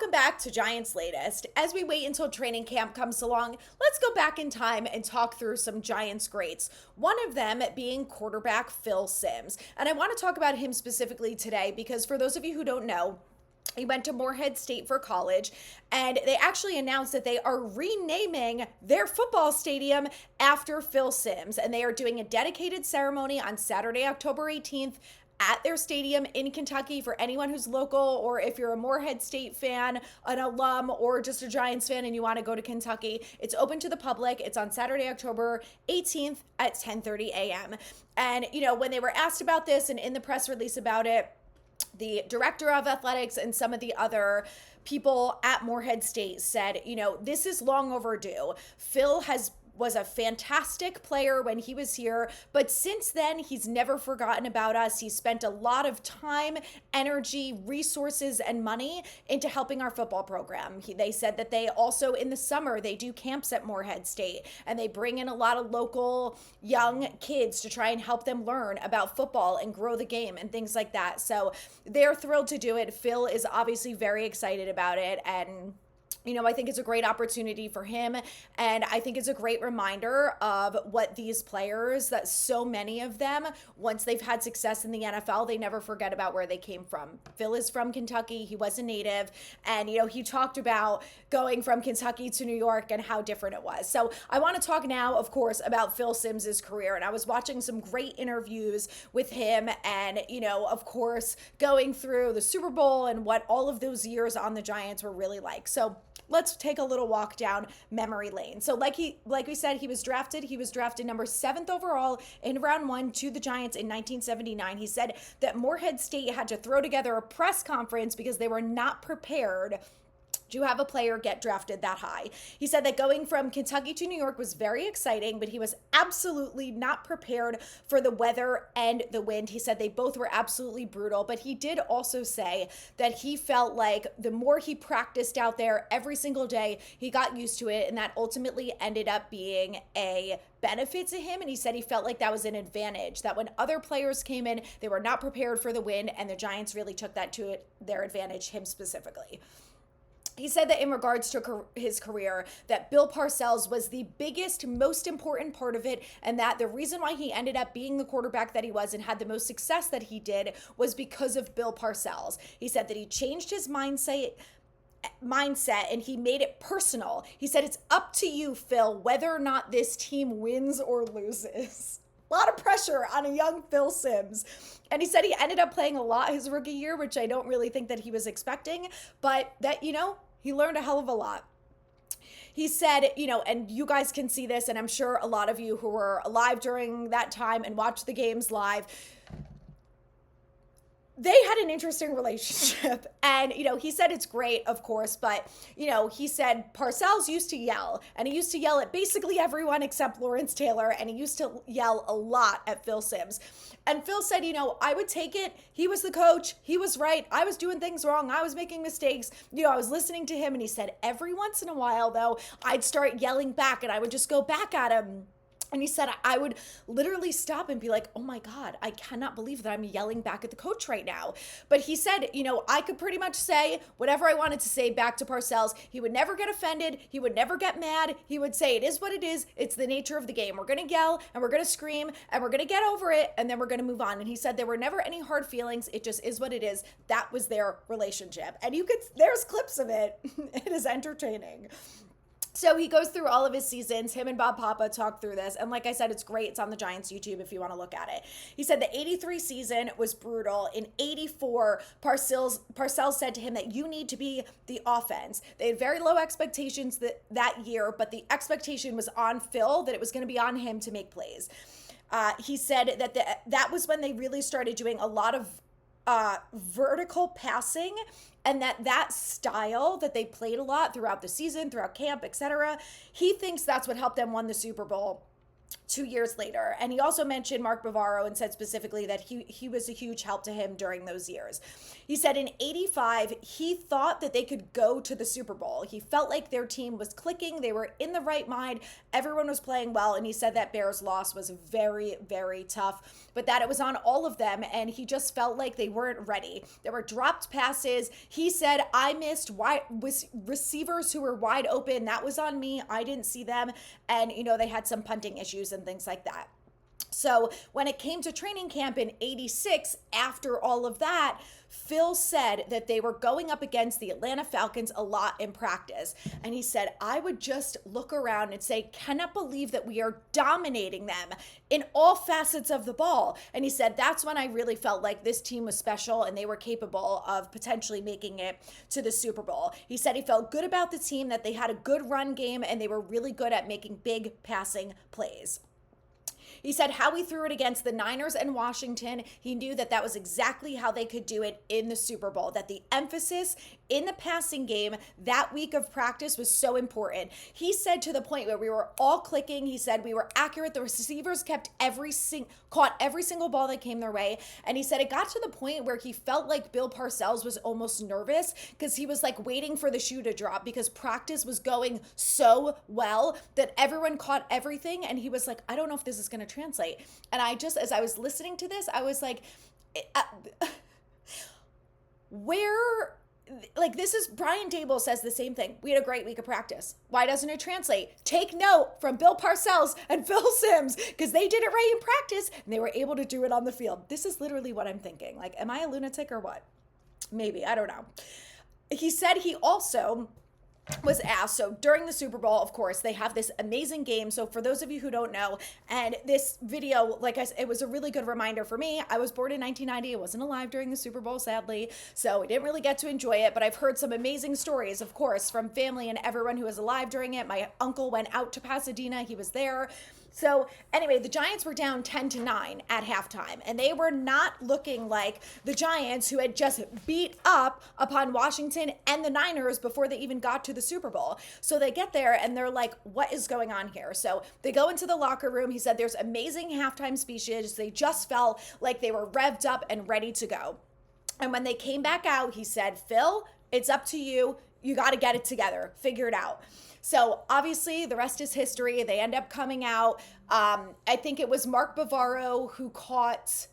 Welcome back to Giants Latest. As we wait until training camp comes along, let's go back in time and talk through some Giants greats. One of them being quarterback Phil Simms. And I want to talk about him specifically today because for those of you who don't know, he went to Morehead State for college, and they actually announced that they are renaming their football stadium after Phil Simms. And they are doing a dedicated ceremony on Saturday, October 18th at their stadium in Kentucky for anyone who's local, or if you're a Morehead State fan, an alum, or just a Giants fan and you want to go to Kentucky. It's open to the public. It's on Saturday, October 18th at 10:30 a.m. And, when they were asked about this and in the press release about it, the director of athletics and some of the other people at Morehead State said, this is long overdue. Phil was a fantastic player when he was here, but since then, he's never forgotten about us. He spent a lot of time, energy, resources, and money into helping our football program. They said that they also, in the summer, they do camps at Morehead State, and they bring in a lot of local young kids to try and help them learn about football and grow the game and things like that. So they're thrilled to do it. Phil is obviously very excited about it, and I think it's a great opportunity for him. And I think it's a great reminder of what these players, that so many of them, once they've had success in the NFL, they never forget about where they came from. Phil is from Kentucky. He was a native. And, he talked about going from Kentucky to New York and how different it was. So I want to talk now, of course, about Phil Simms' career. And I was watching some great interviews with him and, of course, going through the Super Bowl and what all of those years on the Giants were really like. So let's take a little walk down memory lane. So like we said, he was drafted number 7th overall in round 1 to the Giants in 1979. He said that Morehead State had to throw together a press conference because they were not prepared to have a player get drafted that high. He said that going from Kentucky to New York was very exciting, but he was absolutely not prepared for the weather and the wind. He said they both were absolutely brutal, but he did also say that he felt like the more he practiced out there every single day, he got used to it, and that ultimately ended up being a benefit to him. And he said he felt like that was an advantage, that when other players came in, they were not prepared for the wind, and the Giants really took that to their advantage, him specifically. He said that in regards to his career, that Bill Parcells was the biggest, most important part of it, and that the reason why he ended up being the quarterback that he was and had the most success that he did was because of Bill Parcells. He said that he changed his mindset and he made it personal. He said, it's up to you, Phil, whether or not this team wins or loses. A lot of pressure on a young Phil Simms. And he said he ended up playing a lot his rookie year, which I don't really think that he was expecting, but that, he learned a hell of a lot. He said, and you guys can see this, and I'm sure a lot of you who were alive during that time and watched the games live, they had an interesting relationship. And, he said it's great, of course, but, he said Parcells used to yell, and he used to yell at basically everyone except Lawrence Taylor, and he used to yell a lot at Phil Simms. And Phil said, I would take it. He was the coach. He was right. I was doing things wrong. I was making mistakes. I was listening to him, and he said every once in a while, though, I'd start yelling back, and I would just go back at him. And he said, I would literally stop and be like, oh my God, I cannot believe that I'm yelling back at the coach right now. But he said, I could pretty much say whatever I wanted to say back to Parcells. He would never get offended. He would never get mad. He would say, it is what it is. It's the nature of the game. We're going to yell and we're going to scream and we're going to get over it. And then we're going to move on. And he said there were never any hard feelings. It just is what it is. That was their relationship. And there's clips of it. It is entertaining. So he goes through all of his seasons. Him and Bob Papa talk through this. And like I said, it's great. It's on the Giants YouTube if you want to look at it. He said the 83 season was brutal. In 84, Parcells said to him that you need to be the offense. They had very low expectations that year, but the expectation was on Phil, that it was going to be on him to make plays. He said that that was when they really started doing a lot of vertical passing, and that style that they played a lot throughout the season, throughout camp, etc. He thinks that's what helped them win the Super Bowl. 2 years later. And he also mentioned Mark Bavaro and said specifically that he was a huge help to him during those years. He said in 85, he thought that they could go to the Super Bowl. He felt like their team was clicking. They were in the right mind. Everyone was playing well. And he said that Bears loss was very, very tough, but that it was on all of them. And he just felt like they weren't ready. There were dropped passes. He said, I missed receivers who were wide open. That was on me. I didn't see them. And, they had some punting issues and things like that. So when it came to training camp in 86, after all of that, Phil said that they were going up against the Atlanta Falcons a lot in practice. And he said, I would just look around and say, cannot believe that we are dominating them in all facets of the ball. And he said, that's when I really felt like this team was special and they were capable of potentially making it to the Super Bowl. He said he felt good about the team, that they had a good run game and they were really good at making big passing plays. He said how he threw it against the Niners and Washington, he knew that that was exactly how they could do it in the Super Bowl, that the emphasis in the passing game that week of practice was so important. He said to the point where we were all clicking, he said we were accurate. The receivers caught every single ball that came their way. And he said it got to the point where he felt like Bill Parcells was almost nervous because he was like waiting for the shoe to drop because practice was going so well that everyone caught everything. And he was like, I don't know if this is going to translate. And as I was listening to this, I was like, this is Brian Daboll says the same thing. We had a great week of practice. Why doesn't it translate? Take note from Bill Parcells and Phil Simms, because they did it right in practice and they were able to do it on the field. This is literally what I'm thinking. Like, am I a lunatic or what? Maybe, I don't know. He said he also was asked, so during the Super Bowl, of course, they have this amazing game. So for those of you who don't know, and this video, like I said, it was a really good reminder for me. I was born in 1990. I wasn't alive during the Super Bowl, sadly, so we didn't really get to enjoy it, but I've heard some amazing stories, of course, from family and everyone who was alive during it. My uncle went out to Pasadena. He was there. So anyway, the Giants were down 10-9 at halftime, and they were not looking like the Giants who had just beat up upon Washington and the Niners before they even got to the Super Bowl. So they get there and they're like, what is going on here? So they go into the locker room. He said there's amazing halftime speeches. They just felt like they were revved up and ready to go. And when they came back out, he said, Phil, it's up to you. You got to get it together. Figure it out. So obviously the rest is history. They end up coming out. I think it was Mark Bavaro who caught,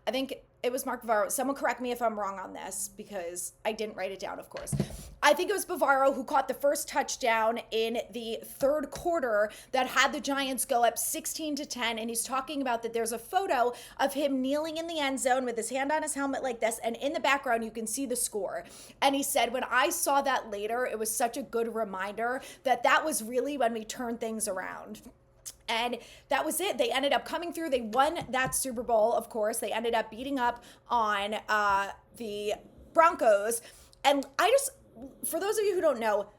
I think it was Mark Bavaro. Someone correct me if I'm wrong on this because I didn't write it down, of course. I think it was Bavaro who caught the first touchdown in the third quarter that had the Giants go up 16-10. And he's talking about that there's a photo of him kneeling in the end zone with his hand on his helmet like this. And in the background, you can see the score. And he said, when I saw that later, it was such a good reminder that that was really when we turned things around. And that was it. They ended up coming through. They won that Super Bowl, of course. They ended up beating up on the Broncos. And for those of you who don't know,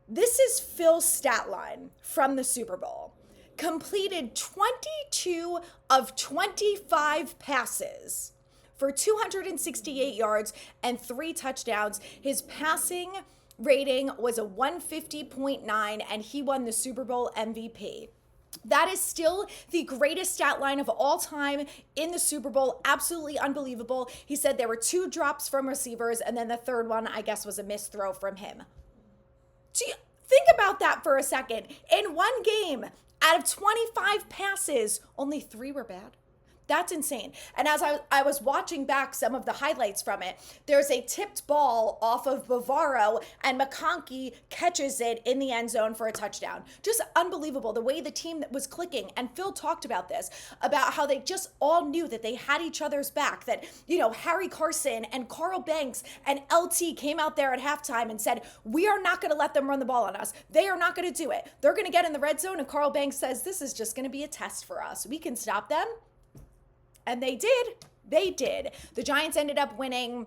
this is Phil's stat line from the Super Bowl. Completed 22 of 25 passes for 268 yards and 3 touchdowns. His passing rating was a 150.9, and he won the Super Bowl MVP. That is still the greatest stat line of all time in the Super Bowl. Absolutely unbelievable. He said there were 2 drops from receivers, and then the third one, I guess, was a missed throw from him. Think about that for a second. In one game, out of 25 passes, only 3 were bad. That's insane. And as I was watching back some of the highlights from it, there's a tipped ball off of Bavaro and McConkey catches it in the end zone for a touchdown. Just unbelievable the way the team was clicking. And Phil talked about this, about how they just all knew that they had each other's back, that, Harry Carson and Carl Banks and LT came out there at halftime and said, we are not going to let them run the ball on us. They are not going to do it. They're going to get in the red zone. And Carl Banks says, this is just going to be a test for us. We can stop them. And they did. They did. The Giants ended up winning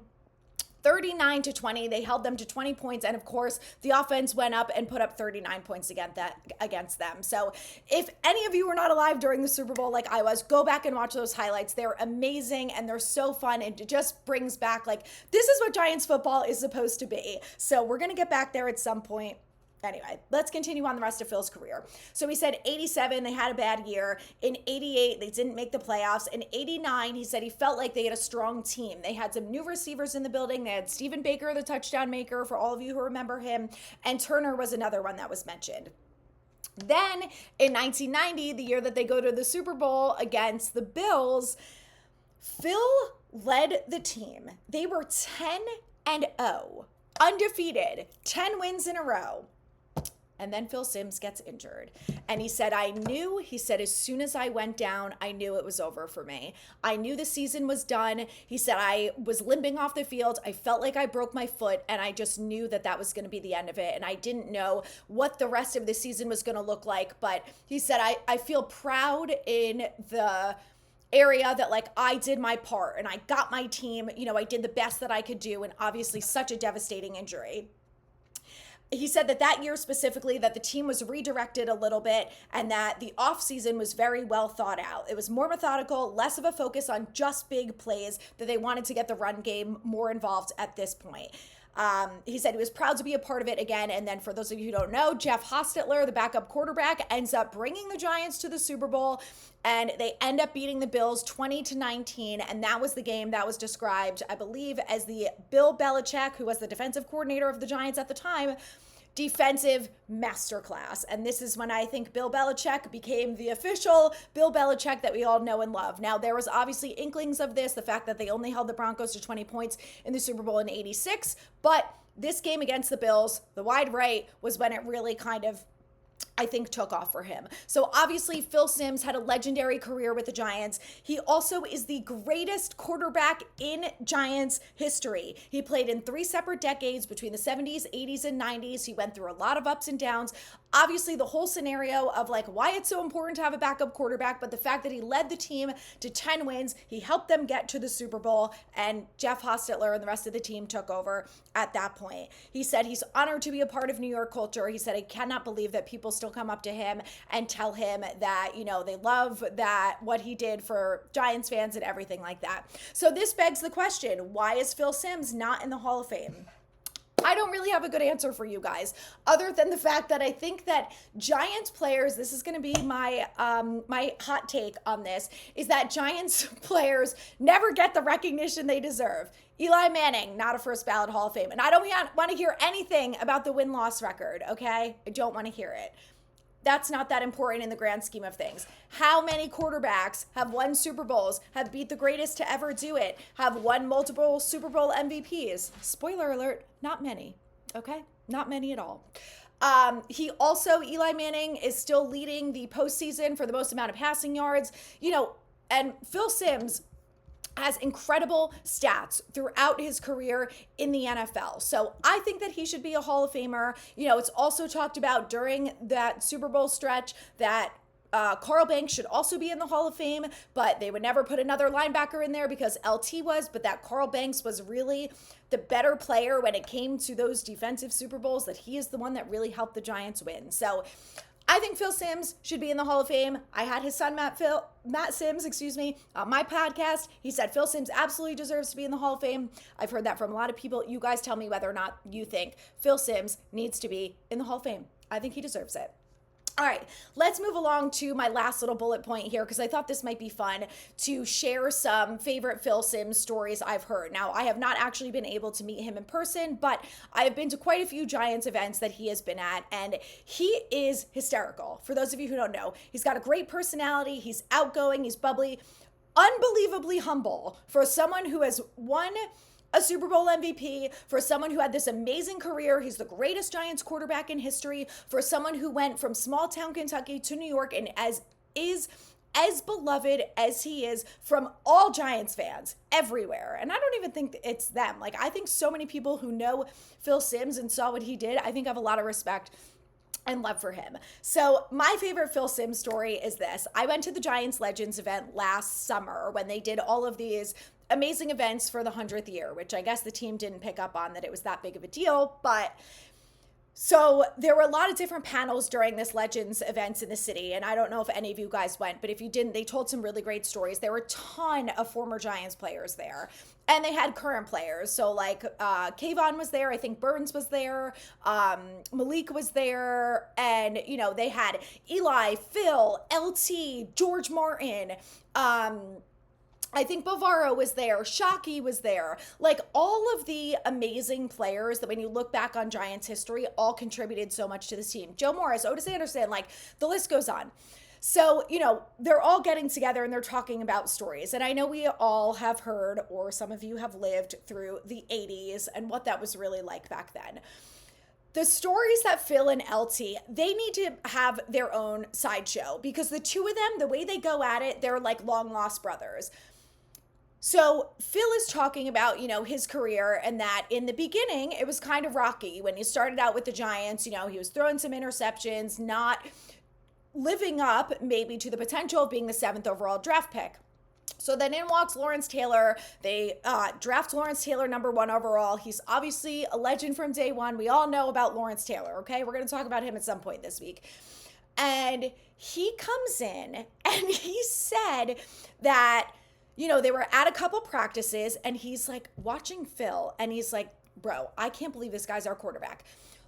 39-20. They held them to 20 points. And of course, the offense went up and put up 39 points against them. So if any of you were not alive during the Super Bowl like I was, go back and watch those highlights. They're amazing and they're so fun. And it just brings back, this is what Giants football is supposed to be. So we're going to get back there at some point. Anyway, let's continue on the rest of Phil's career. So he said 87, they had a bad year. In 88, they didn't make the playoffs. In 89, he said he felt like they had a strong team. They had some new receivers in the building. They had Stephen Baker, the touchdown maker, for all of you who remember him. And Turner was another one that was mentioned. Then in 1990, the year that they go to the Super Bowl against the Bills, Phil led the team. They were 10-0, undefeated, 10 wins in a row. And then Phil Simms gets injured. And he said, he said, as soon as I went down, I knew it was over for me. I knew the season was done. He said, I was limping off the field. I felt like I broke my foot, and I just knew that that was going to be the end of it. And I didn't know what the rest of the season was going to look like. But he said, I feel proud in the area that like I did my part and I got my team, I did the best that I could do. And obviously such a devastating injury. He said that year specifically that the team was redirected a little bit and that the offseason was very well thought out. It was more methodical, less of a focus on just big plays, that they wanted to get the run game more involved at this point. He said he was proud to be a part of it again. And then for those of you who don't know, Jeff Hostetler, the backup quarterback, ends up bringing the Giants to the Super Bowl, and they end up beating the Bills 20-19. And that was the game that was described, I believe, as the Bill Belichick, who was the defensive coordinator of the Giants at the time, defensive masterclass. And this is when I think Bill Belichick became the official Bill Belichick that we all know and love. Now, there was obviously inklings of this, the fact that they only held the Broncos to 20 points in the Super Bowl in 86. But this game against the Bills, the wide right, was when it really kind of, I think, took off for him. So obviously Phil Simms had a legendary career with the Giants. He also is the greatest quarterback in Giants history. He played in 3 separate decades between the 70s, 80s, and 90s. He went through a lot of ups and downs. Obviously, the whole scenario of like why it's so important to have a backup quarterback, but the fact that he led the team to 10 wins, he helped them get to the Super Bowl, and Jeff Hostetler and the rest of the team took over at that point. He said he's honored to be a part of New York culture. He said he cannot believe that people still come up to him and tell him that, they love that what he did for Giants fans and everything like that. So this begs the question, why is Phil Simms not in the Hall of Fame? I don't really have a good answer for you guys, other than the fact that I think that Giants players, this is going to be my my hot take on this, is that Giants players never get the recognition they deserve. Eli Manning, not a first ballot Hall of Fame. And I don't want to hear anything about the win-loss record, okay? I don't want to hear it. That's not that important in the grand scheme of things. How many quarterbacks have won Super Bowls, have beat the greatest to ever do it, have won multiple Super Bowl MVPs? Spoiler alert, not many, okay? Not many at all. Eli Manning is still leading the postseason for the most amount of passing yards, and Phil Simms has incredible stats throughout his career in the NFL. So I think that he should be a Hall of Famer. It's also talked about during that Super Bowl stretch that Carl Banks should also be in the Hall of Fame, but they would never put another linebacker in there because LT was, but that Carl Banks was really the better player when it came to those defensive Super Bowls, that he is the one that really helped the Giants win. So I think Phil Simms should be in the Hall of Fame. I had his son, Matt Simms, on my podcast. He said Phil Simms absolutely deserves to be in the Hall of Fame. I've heard that from a lot of people. You guys tell me whether or not you think Phil Simms needs to be in the Hall of Fame. I think he deserves it. All right, let's move along to my last little bullet point here, because I thought this might be fun to share some favorite Phil Simms stories I've heard. Now, I have not actually been able to meet him in person, but I have been to quite a few Giants events that he has been at, and he is hysterical. For those of you who don't know, he's got a great personality. He's outgoing. He's bubbly, unbelievably humble for someone who has won a Super Bowl MVP, for someone who had this amazing career. He's the greatest Giants quarterback in history, for someone who went from small town Kentucky to New York and is as beloved as he is from all Giants fans everywhere. And I don't even think it's them. Like, I think so many people who know Phil Simms and saw what he did, I think have a lot of respect and love for him. So my favorite Phil Simms story is this. I went to the Giants Legends event last summer when they did all of these amazing events for the 100th year, which I guess the team didn't pick up on that it was that big of a deal. But So there were a lot of different panels during this Legends events in the city, and I don't know if any of you guys went, but if you didn't, they told some really great stories. There were a ton of former Giants players there, and they had current players. So like Kayvon was there, I think Burns was there, Malik was there, and they had Eli, Phil, LT, George Martin. I think Bavaro was there, Shockey was there. Like all of the amazing players that when you look back on Giants history all contributed so much to this team. Joe Morris, Otis Anderson, like the list goes on. So, they're all getting together and they're talking about stories. And I know we all have heard, or some of you have lived through the 80s and what that was really like back then. The stories that Phil and LT, they need to have their own sideshow because the two of them, the way they go at it, they're like long lost brothers. So Phil is talking about, his career and that in the beginning, it was kind of rocky. When he started out with the Giants, he was throwing some interceptions, not living up maybe to the potential of being the 7th overall draft pick. So then in walks Lawrence Taylor. They draft Lawrence Taylor #1 overall. He's obviously a legend from day one. We all know about Lawrence Taylor, okay? We're going to talk about him at some point this week. And he comes in and he said that they were at a couple practices and he's like watching Phil and he's like, bro, I can't believe this guy's our quarterback.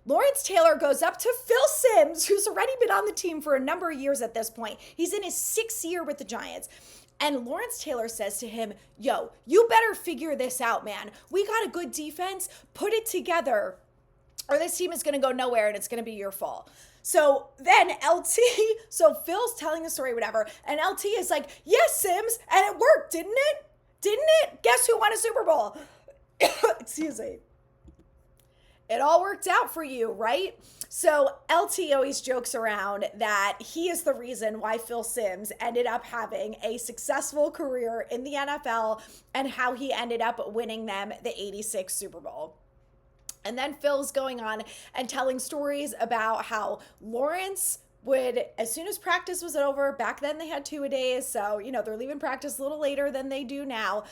Lawrence Taylor goes up to Phil Simms, who's already been on the team for a number of years at this point. He's in his 6th year with the Giants. And Lawrence Taylor says to him, yo, you better figure this out, man. We got a good defense. Put it together or this team is going to go nowhere and it's going to be your fault. So then so Phil's telling the story, whatever, and LT is like, yes, Simms, and it worked, didn't it? Didn't it? Guess who won a Super Bowl? Excuse me. It all worked out for you, right? So LT always jokes around that he is the reason why Phil Simms ended up having a successful career in the NFL and how he ended up winning them the '86 Super Bowl. And then Phil's going on and telling stories about how Lawrence would, as soon as practice was over, back then they had 2-a-days, so, they're leaving practice a little later than they do now,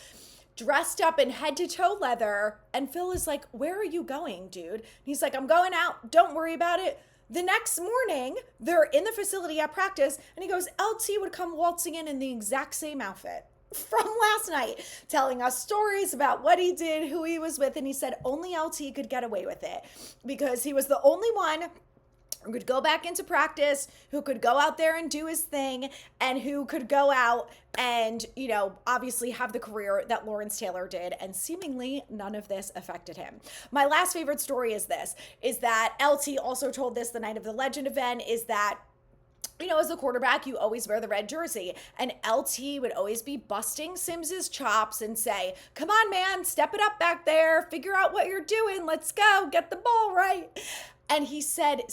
dressed up in head-to-toe leather, and Phil is like, where are you going, dude? And he's like, I'm going out, don't worry about it. The next morning, they're in the facility at practice, and he goes, LT would come waltzing in the exact same outfit from last night, telling us stories about what he did, who he was with, and he said only LT could get away with it because he was the only one who could go back into practice, who could go out there and do his thing, and who could go out and, obviously have the career that Lawrence Taylor did, and seemingly none of this affected him. My last favorite story is that LT also told this the night of the Legend event, is that as a quarterback, you always wear the red jersey. And LT would always be busting Simms's chops and say, come on, man, step it up back there. Figure out what you're doing. Let's go. Get the ball right. And he said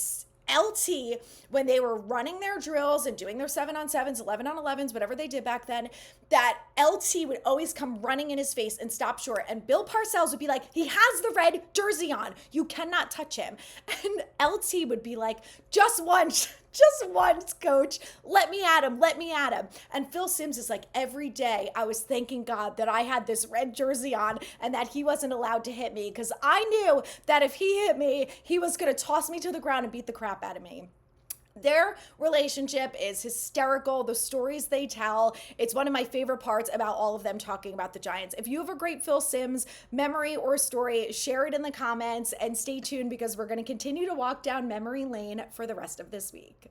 LT, when they were running their drills and doing their 7-on-7s, 11-on-11s, whatever they did back then, that LT would always come running in his face and stop short. And Bill Parcells would be like, he has the red jersey on. You cannot touch him. And LT would be like, just once, coach. Let me at him. And Phil Simms is like, every day I was thanking God that I had this red jersey on and that he wasn't allowed to hit me because I knew that if he hit me, he was going to toss me to the ground and beat the crap out of me. Their relationship is hysterical. The stories they tell, it's one of my favorite parts about all of them talking about the Giants. If you have a great Phil Simms memory or story, share it in the comments and stay tuned because we're going to continue to walk down memory lane for the rest of this week.